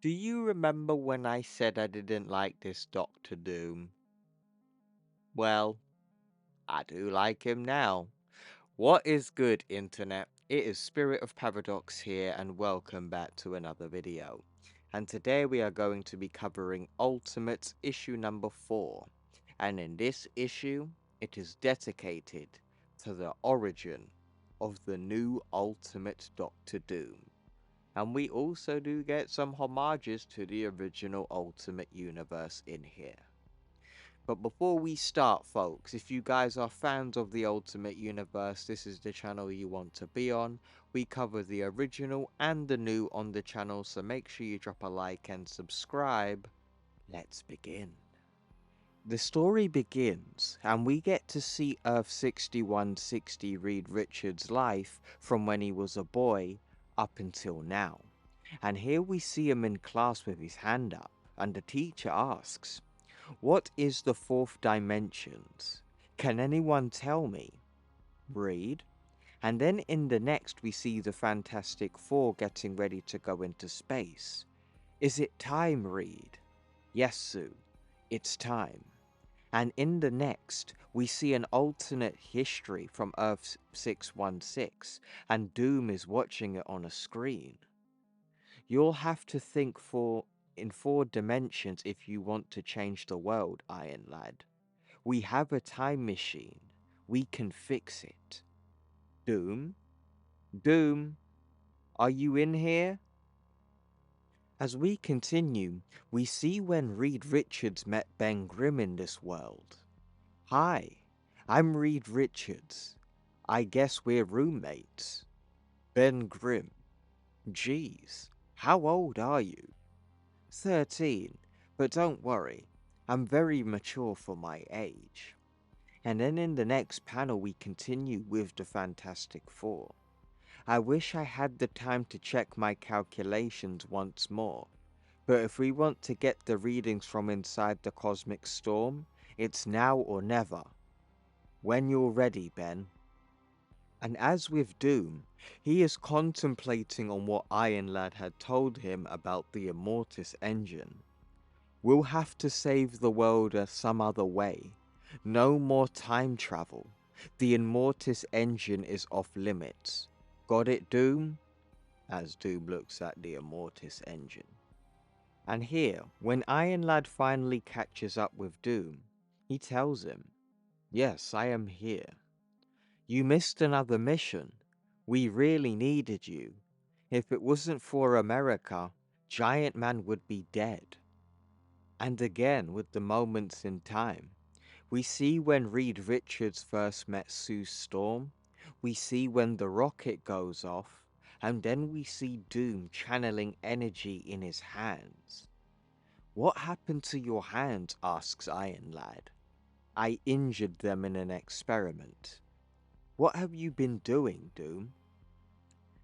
Do you remember when I said I didn't like this Doctor Doom? Well, I do like him now. What is good, internet? It is Spirit of Paradox here, and welcome back to another video. And today we are going to be covering Ultimates issue number 4. And in this issue, it is dedicated to the origin of the new Ultimate Doctor Doom. And we also do get some homages to the original Ultimate Universe in here. But before we start, folks, if you guys are fans of the Ultimate Universe, this is the channel you want to be on. We cover the original and the new on the channel, so make sure you drop a like and subscribe. Let's begin. The story begins, and we get to see Earth 6160 Reed Richards' life from when he was a boy up until now. And here we see him in class with his hand up, and the teacher asks, "What is the fourth dimensions? Can anyone tell me?" Reed. And then in the next we see the Fantastic Four getting ready to go into space. "Is it time, Reed?" "Yes, Sue, it's time." And in the next, we see an alternate history from Earth 616, and Doom is watching it on a screen. "You'll have to think in four dimensions if you want to change the world, Iron Lad. We have a time machine. We can fix it." "Doom? Doom? Are you in here?" As we continue, we see when Reed Richards met Ben Grimm in this world. "Hi, I'm Reed Richards. I guess we're roommates." Ben Grimm. "Geez, how old are you?" 13, but don't worry, I'm very mature for my age." And then in the next panel we continue with the Fantastic Four. "I wish I had the time to check my calculations once more, but if we want to get the readings from inside the cosmic storm, it's now or never. When you're ready, Ben." And as with Doom, he is contemplating on what Iron Lad had told him about the Immortus engine. "We'll have to save the world some other way. No more time travel. The Immortus engine is off limits. Got it, Doom?" As Doom looks at the Immortus engine. And here, when Iron Lad finally catches up with Doom, he tells him, "Yes, I am here. You missed another mission. We really needed you. If it wasn't for America, Giant Man would be dead." And again, with the moments in time, we see when Reed Richards first met Sue Storm, we see when the rocket goes off, and then we see Doom channeling energy in his hands. "What happened to your hands?" asks Iron Lad. "I injured them in an experiment." "What have you been doing, Doom?"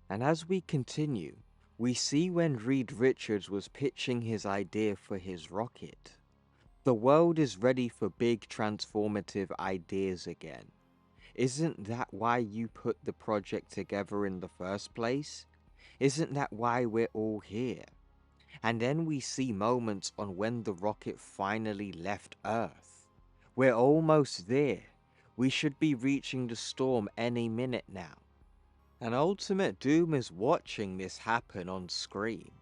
And as we continue, we see when Reed Richards was pitching his idea for his rocket. The world is ready for big transformative ideas again. Isn't that why you put the project together in the first place? Isn't that why we're all here? And then we see moments on when the rocket finally left Earth. We're almost there. We should be reaching the storm any minute now. And Ultimate Doom is watching this happen on screen.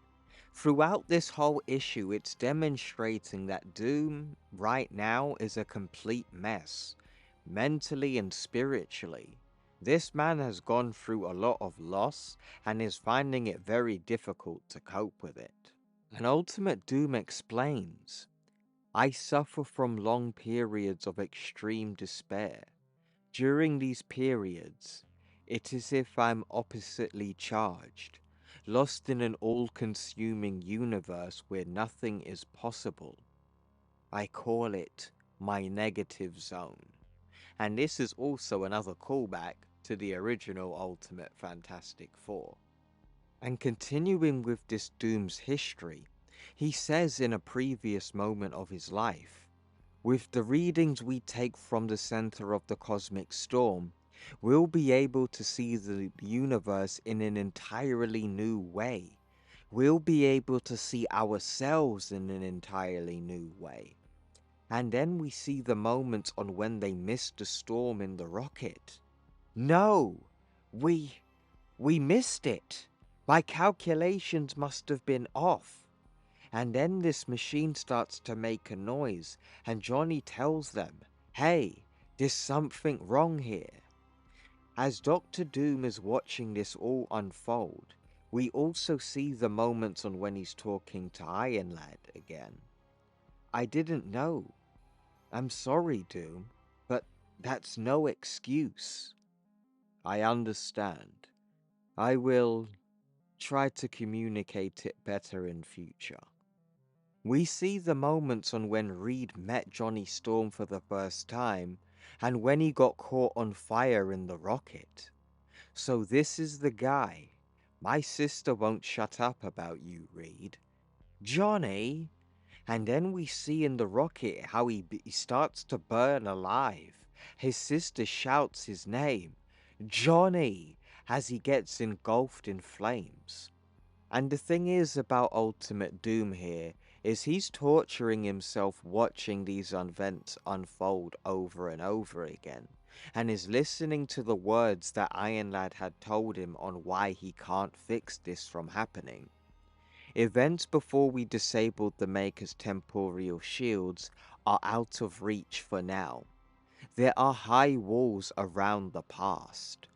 Throughout this whole issue, it's demonstrating that Doom, right now, is a complete mess. Mentally and spiritually. This man has gone through a lot of loss, and is finding it very difficult to cope with it. And Ultimate Doom explains, "I suffer from long periods of extreme despair. During these periods, it is as if I'm oppositely charged, lost in an all-consuming universe where nothing is possible. I call it my negative zone." And this is also another callback to the original Ultimate Fantastic Four. And continuing with this Doom's history, he says in a previous moment of his life, "With the readings we take from the center of the cosmic storm, we'll be able to see the universe in an entirely new way. we'll be able to see ourselves in an entirely new way. And then we see the moments on when they missed the storm in the rocket. No, we we missed it. My calculations must have been off. And then this machine starts to make a noise, and Johnny tells them, hey, there's something wrong here. As Doctor Doom is watching this all unfold, we also see the moments on when he's talking to Iron Lad again. I didn't know. I'm sorry, Doom, but that's no excuse. I understand. I will try to communicate it better in future. We see the moments on when Reed met Johnny Storm for the first time, and when he got caught on fire in the rocket. So this is the guy. My sister won't shut up about you, Reed. Johnny! And then we see in the rocket how he starts to burn alive. His sister shouts his name, Johnny, as he gets engulfed in flames. And the thing is about Ultimate Doom here is he's torturing himself watching these events unfold over and over again, and is listening to the words that Iron Lad had told him on why he can't fix this from happening. Events before we disabled the Maker's temporal shields are out of reach for now. There are high walls around the past.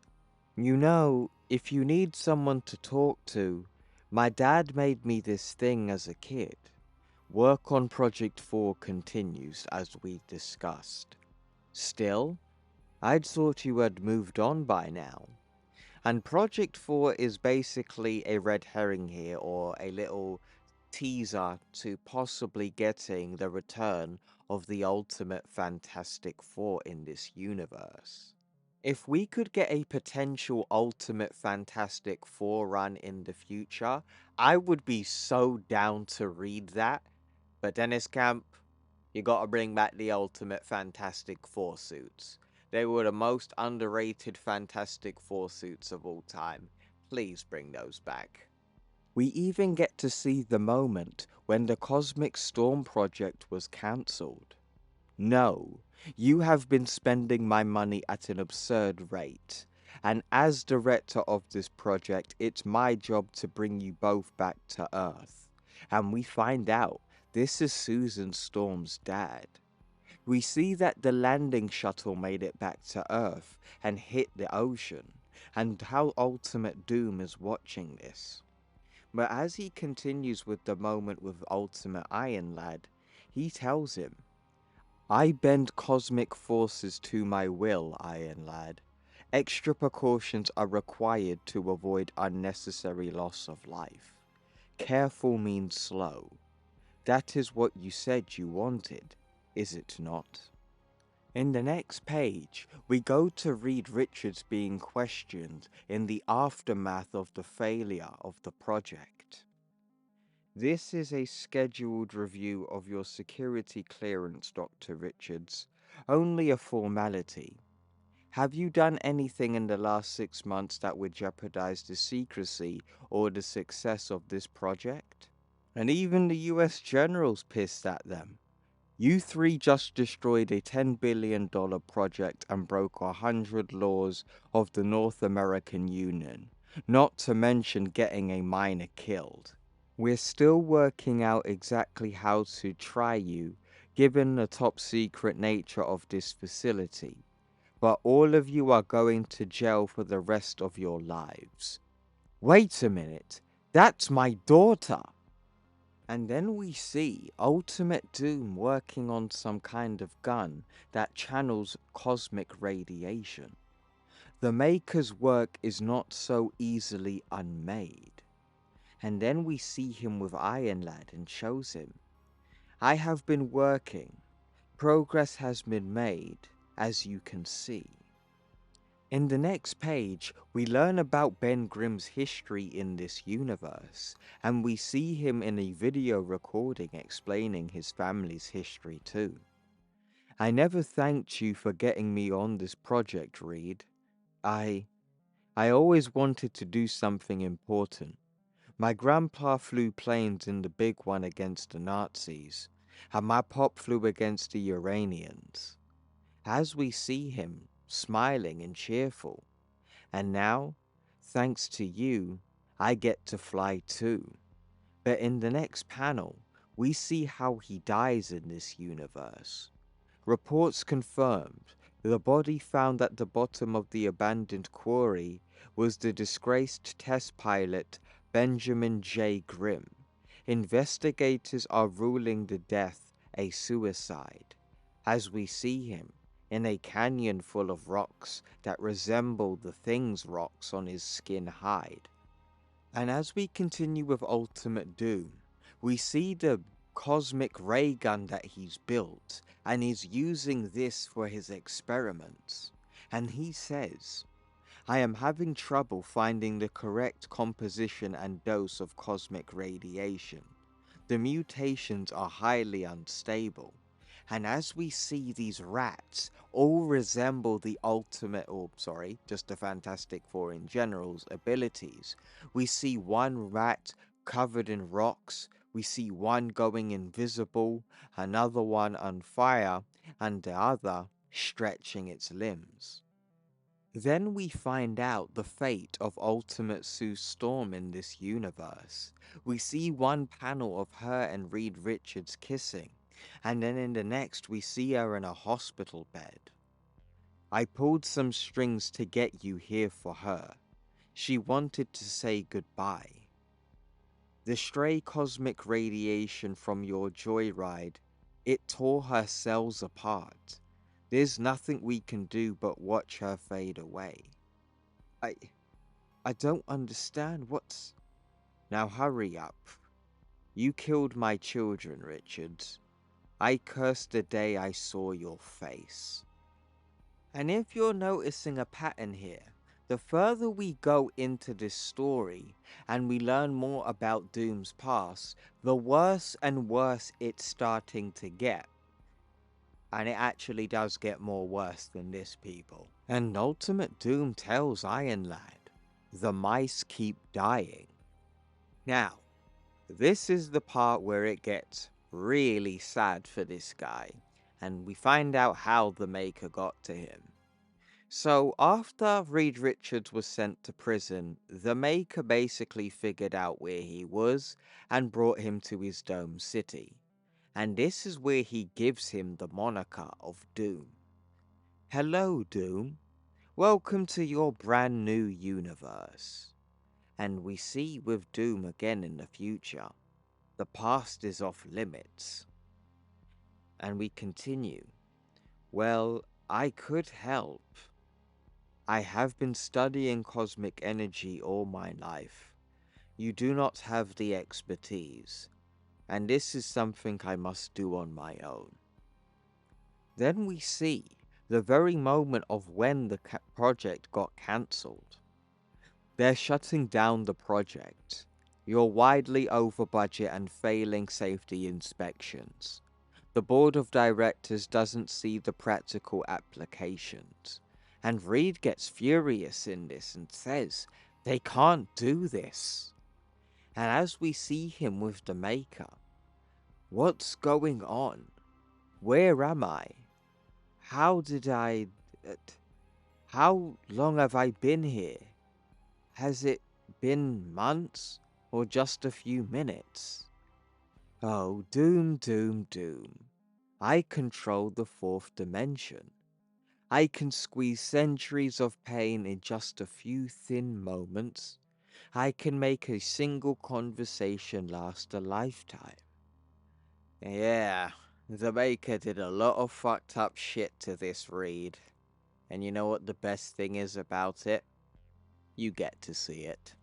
You know, if you need someone to talk to, my dad made me this thing as a kid. Work on Project 4 continues as we discussed. Still, I'd thought you had moved on by now. And Project 4 is basically a red herring here, or a little teaser to possibly getting the return of the ultimate Fantastic Four in this universe. If we could get a potential Ultimate Fantastic Four run in the future, I would be so down to read that. But Dennis Camp, you gotta bring back the Ultimate Fantastic Four suits. They were the most underrated Fantastic Four suits of all time. Please bring those back. We even get to see the moment when the Cosmic Storm project was cancelled. No, you have been spending my money at an absurd rate, and as director of this project, it's my job to bring you both back to Earth. And we find out this is Susan Storm's dad. We see that the landing shuttle made it back to Earth and hit the ocean, and how Ultimate Doom is watching this. But as he continues with the moment with Ultimate Iron Lad, he tells him, I bend cosmic forces to my will, Iron Lad. Extra precautions are required to avoid unnecessary loss of life. Careful means slow. That is what you said you wanted, is it not? In the next page, we go to read Richards being questioned in the aftermath of the failure of the project. This is a scheduled review of your security clearance, Dr. Richards. Only a formality. Have you done anything in the last 6 months that would jeopardize the secrecy or the success of this project? And even the US generals pissed at them. You three just destroyed a $10 billion project and broke 100 laws of the North American Union, not to mention getting a miner killed. We're still working out exactly how to try you, given the top secret nature of this facility, but all of you are going to jail for the rest of your lives. Wait a minute, that's my daughter! And then we see Ultimate Doom working on some kind of gun that channels cosmic radiation. The Maker's work is not so easily unmade. And then we see him with Iron Lad and shows him, I have been working. Progress has been made, as you can see. In the next page, we learn about Ben Grimm's history in this universe, and we see him in a video recording explaining his family's history too. I never thanked you for getting me on this project, Reed. I always wanted to do something important, My grandpa flew planes in the big one against the Nazis, and my pop flew against the Uranians. As we see him, smiling and cheerful, and now, thanks to you, I get to fly too. But in the next panel, we see how he dies in this universe. Reports confirmed the body found at the bottom of the abandoned quarry was the disgraced test pilot Benjamin J. Grimm. Investigators are ruling the death a suicide, as we see him in a canyon full of rocks that resemble the Thing's rocks on his skin hide. And as we continue with Ultimate Doom, we see the cosmic ray gun that he's built, and he's using this for his experiments. And he says, I am having trouble finding the correct composition and dose of cosmic radiation. The mutations are highly unstable. And as we see these rats all resemble the just the Fantastic Four in general's abilities, we see one rat covered in rocks, we see one going invisible, another one on fire, and the other stretching its limbs. Then we find out the fate of Ultimate Sue Storm in this universe. We see one panel of her and Reed Richards kissing, and then in the next we see her in a hospital bed. I pulled some strings to get you here for her. She wanted to say goodbye. The stray cosmic radiation from your joyride, it tore her cells apart. There's nothing we can do but watch her fade away. I I don't understand what's... Now hurry up. You killed my children, Richards. I cursed the day I saw your face. And if you're noticing a pattern here, the further we go into this story and we learn more about Doom's past, the worse and worse it's starting to get. And it actually does get more worse than this, people. And Ultimate Doom tells Iron Lad, the mice keep dying. Now, this is the part where it gets really sad for this guy, and we find out how the Maker got to him. So, after Reed Richards was sent to prison, the Maker basically figured out where he was and brought him to his dome city. And this is where he gives him the moniker of Doom. Hello, Doom. Welcome to your brand new universe. And we see with Doom again in the future. The past is off limits. And we continue. Well, I could help. I have been studying cosmic energy all my life. You do not have the expertise, and this is something I must do on my own. Then we see the very moment of when the project got cancelled. They're shutting down the project. You're widely over budget and failing safety inspections. The board of directors doesn't see the practical applications. And Reed gets furious in this and says, they can't do this. And as we see him with the Maker, what's going on? Where am I? How long have I been here? Has it been months or just a few minutes? Oh, Doom, Doom, Doom. I control the fourth dimension. I can squeeze centuries of pain in just a few thin moments. I can make a single conversation last a lifetime. Yeah, the Maker did a lot of fucked up shit to this Reed. And you know what the best thing is about it? You get to see it.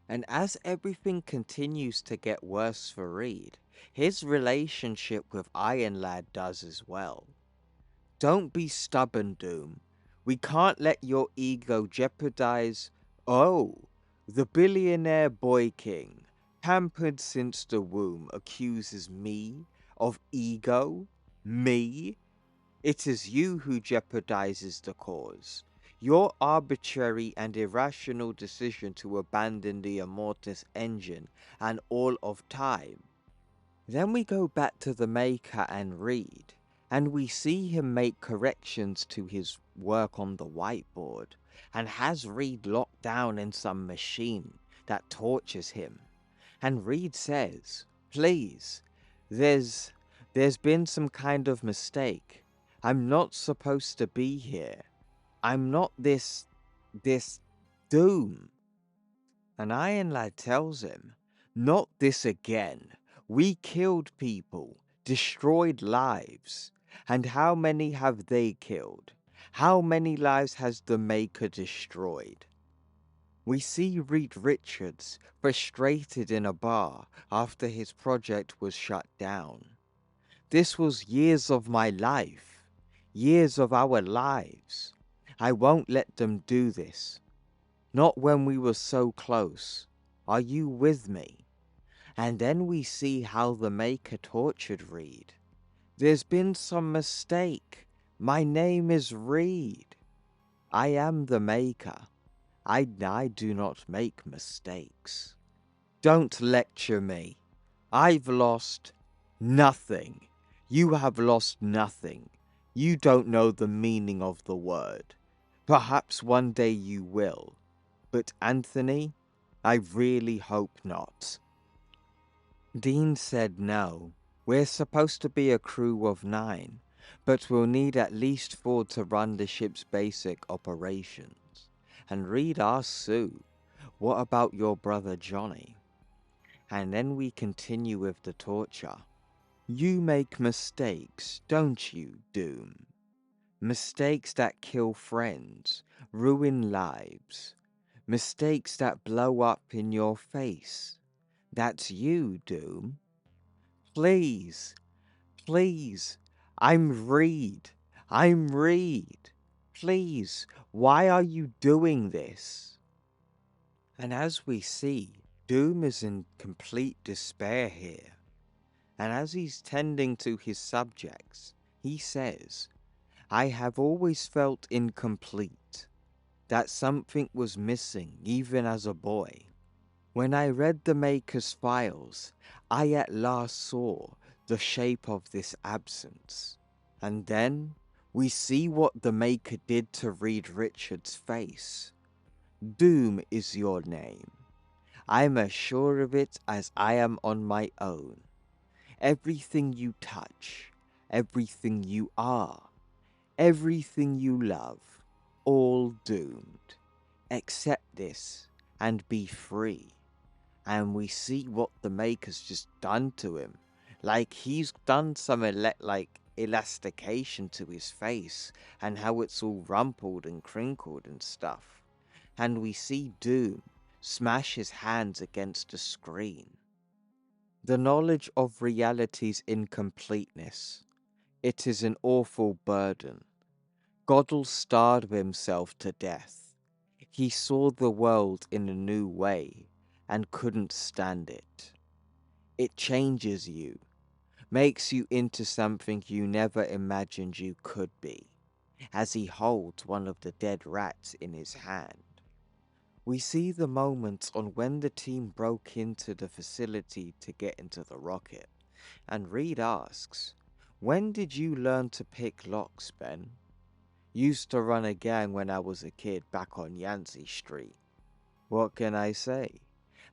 And as everything continues to get worse for Reed, his relationship with Iron Lad does as well. Don't be stubborn, Doom. We can't let your ego jeopardize... Oh, the billionaire boy king, pampered since the womb, accuses me of ego? Me? It is you who jeopardizes the cause. Your arbitrary and irrational decision to abandon the Immortus engine and all of time. Then we go back to the Maker and read, and we see him make corrections to his work on the whiteboard, and has Reed locked down in some machine that tortures him. And Reed says, please, there's been some kind of mistake. I'm not supposed to be here. I'm not this Doom. And Iron Lad tells him, not this again. We killed people, destroyed lives. And how many have they killed? How many lives has the Maker destroyed? We see Reed Richards frustrated in a bar after his project was shut down. This was years of my life, years of our lives. I won't let them do this. Not when we were so close. Are you with me? And then we see how the Maker tortured Reed. There's been some mistake. My name is Reed. I am the Maker. I do not make mistakes. Don't lecture me. I've lost nothing. You have lost nothing. You don't know the meaning of the word. Perhaps one day you will. But Anthony, I really hope not. Dean said no. We're supposed to be a crew of 9, but we'll need at least 4 to run the ship's basic operations. And Reed asked Sue, what about your brother Johnny? And then we continue with the torture. You make mistakes, don't you, Doom? Mistakes that kill friends, ruin lives. Mistakes that blow up in your face. That's you, Doom. Please, please, I'm Reed. I'm Reed. Please, why are you doing this? And as we see, Doom is in complete despair here. And as he's tending to his subjects, he says, I have always felt incomplete, that something was missing even as a boy. When I read the Maker's files, I at last saw the shape of this absence. And then we see what the Maker did to Reed Richards' face. Doom is your name. I'm as sure of it as I am on my own. Everything you touch, everything you are, everything you love, all doomed. Accept this and be free. And we see what the Maker's just done to him. Like he's done some elastication to his face and how it's all rumpled and crinkled and stuff. And we see Doom smash his hands against a screen. The knowledge of reality's incompleteness. It is an awful burden. Goddel starved himself to death. He saw the world in a new way and couldn't stand it. It changes you, makes you into something you never imagined you could be, as he holds one of the dead rats in his hand. We see the moment on when the team broke into the facility to get into the rocket, and Reed asks, when did you learn to pick locks, Ben? Used to run a gang when I was a kid back on Yancey Street. What can I say?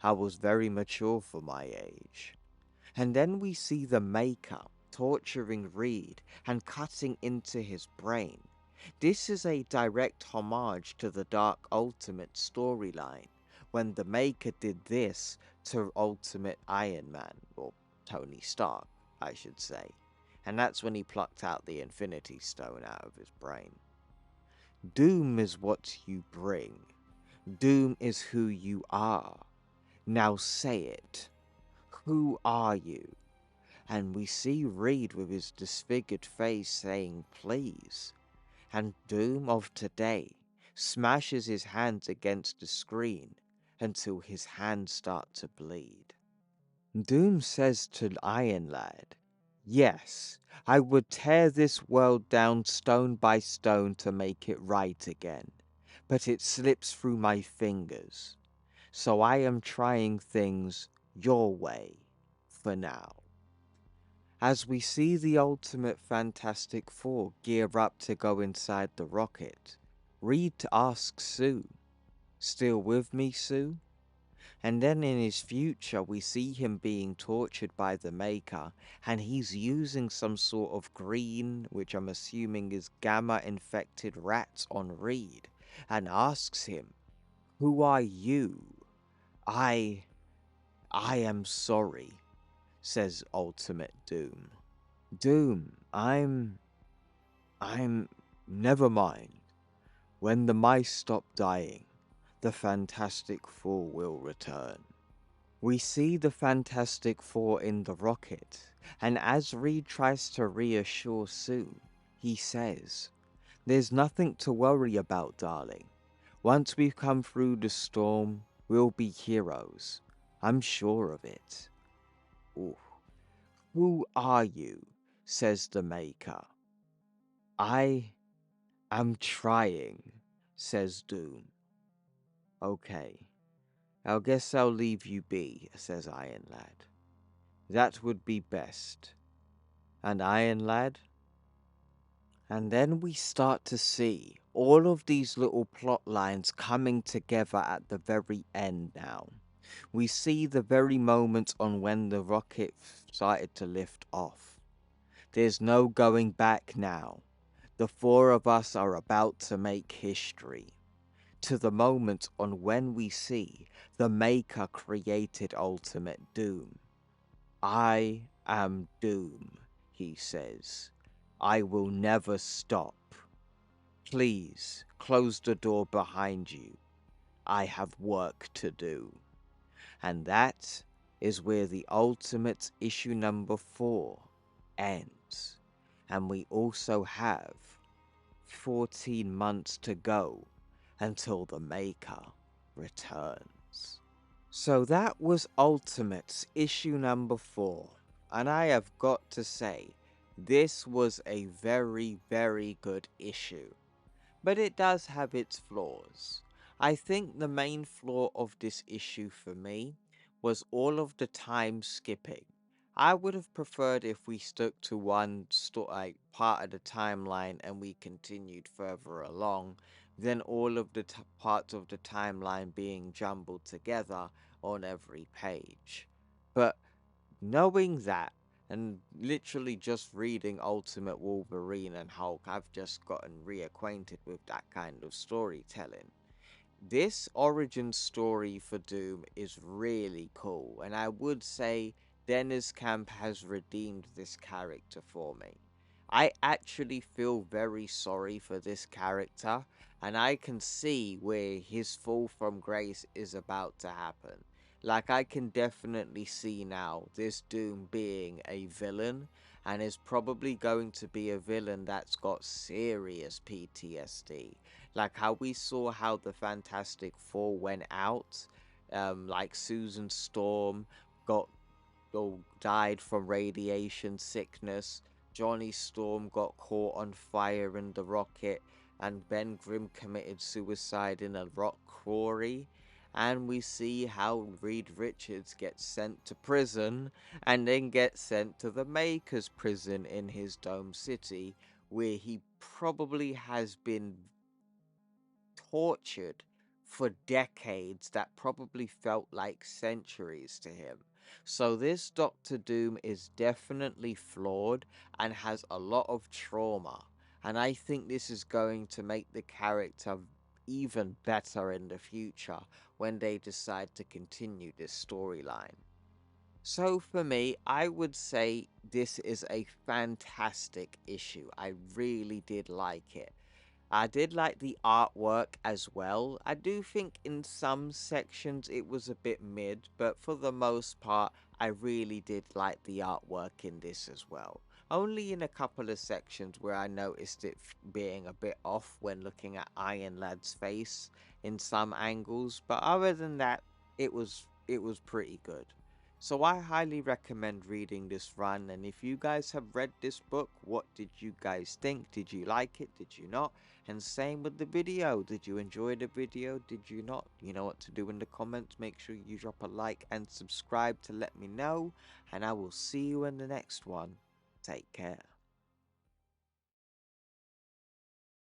I was very mature for my age. And then we see the Maker torturing Reed and cutting into his brain. This is a direct homage to the Dark Ultimate storyline, when the Maker did this to Ultimate Iron Man, or Tony Stark, I should say. And that's when he plucked out the Infinity Stone out of his brain. Doom is what you bring. Doom is who you are. Now say it. Who are you? And we see Reed with his disfigured face saying, please. And Doom of today smashes his hands against the screen until his hands start to bleed. Doom says to Iron Lad, yes, I would tear this world down stone by stone to make it right again. but it slips through my fingers. So I am trying things your way for now. As we see the ultimate Fantastic Four gear up to go inside the rocket, Reed asks Sue, "Still with me, Sue?" And then in his future, we see him being tortured by the Maker, and he's using some sort of green, which I'm assuming is gamma infected rats on Reed, and asks him, "Who are you?" I I am sorry, says Ultimate Doom. Doom, I'm never mind. When the mice stop dying, the Fantastic Four will return. We see the Fantastic Four in the rocket, and as Reed tries to reassure Sue, he says, "There's nothing to worry about, darling. Once we've come through the storm, we'll be heroes. I'm sure of it." Ooh. "Who are you?" says the Maker. "I am trying," says Doom. "Okay, I guess I'll leave you be," says Iron Lad. "That would be best." And Iron Lad? And then we start to see all of these little plot lines coming together at the very end now. We see the very moment on when the rocket started to lift off. There's no going back now. The four of us are about to make history. To the moment on when we see the Maker created Ultimate Doom. "I am Doom," he says. "I will never stop. Please close the door behind you. I have work to do." And that is where the Ultimate issue number 4 ends. And we also have 14 months to go until the Maker returns. So that was Ultimates issue number 4. And I have got to say, this was a very, very good issue. But it does have its flaws. I think the main flaw of this issue for me was all of the time skipping. I would have preferred if we stuck to one part of the timeline and we continued further along than all of the parts of the timeline being jumbled together on every page. But knowing that, and literally just reading Ultimate Wolverine and Hulk, I've just gotten reacquainted with that kind of storytelling. This origin story for Doom is really cool, and I would say Dennis Camp has redeemed this character for me. I actually feel very sorry for this character, and I can see where his fall from grace is about to happen. Like, I can definitely see now this Doom being a villain, and is probably going to be a villain that's got serious PTSD. Like how we saw how the Fantastic Four went out, like Susan Storm got or died from radiation sickness. Johnny Storm got caught on fire in the rocket, and Ben Grimm committed suicide in a rock quarry. And we see how Reed Richards gets sent to prison and then gets sent to the Maker's prison in his Dome City, where he probably has been tortured for decades that probably felt like centuries to him. So this Doctor Doom is definitely flawed and has a lot of trauma. And I think this is going to make the character even better in the future when they decide to continue this storyline. So for me, I would say this is a fantastic issue. I really did like it. I did like the artwork as well. I do think in some sections it was a bit mid, but for the most part, I really did like the artwork in this as well. Only in a couple of sections where I noticed it being a bit off when looking at Iron Lad's face in some angles, but other than that, it was pretty good. So I highly recommend reading this run, and if you guys have read this book, what did you guys think? Did you like it? Did you not? And same with the video. Did you enjoy the video? Did you not? You know what to do in the comments. Make sure you drop a like and subscribe to let me know, and I will see you in the next one. Take care.